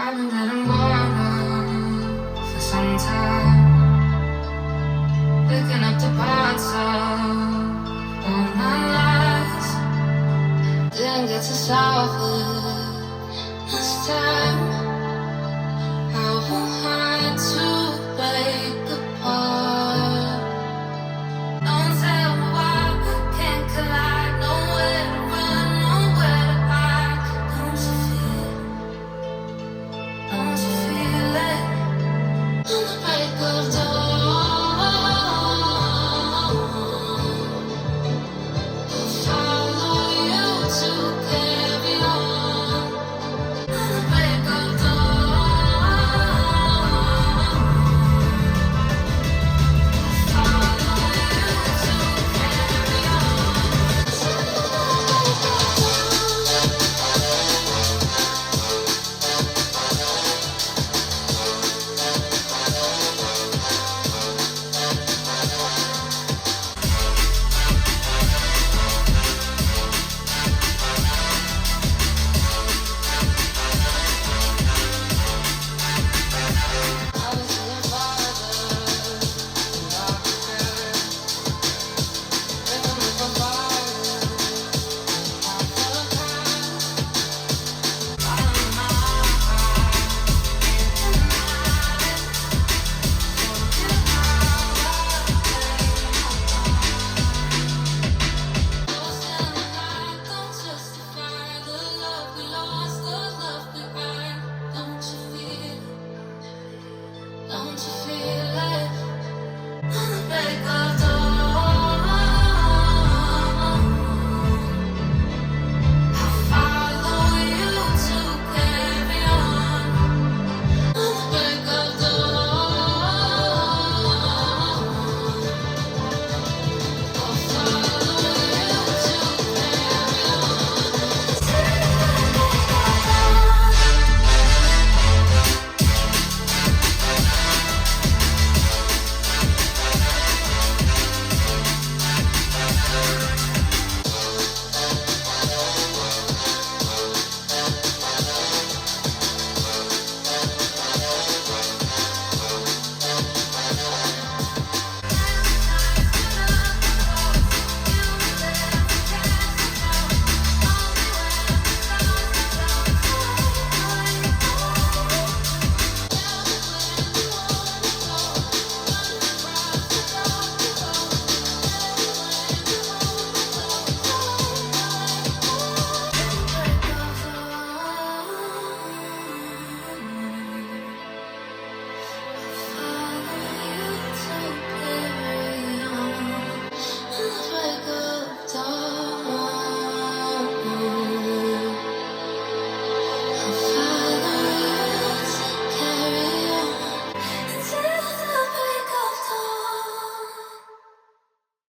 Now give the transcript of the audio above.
I've been getting bored for some time, picking up the parts of all my lies. Didn't get to solve it this time. How hard to break apart. Don't tell me why we can't collide. Nowhere to run, nowhere to hide. Don't you feel? Don't you feel it? On the break of dawn.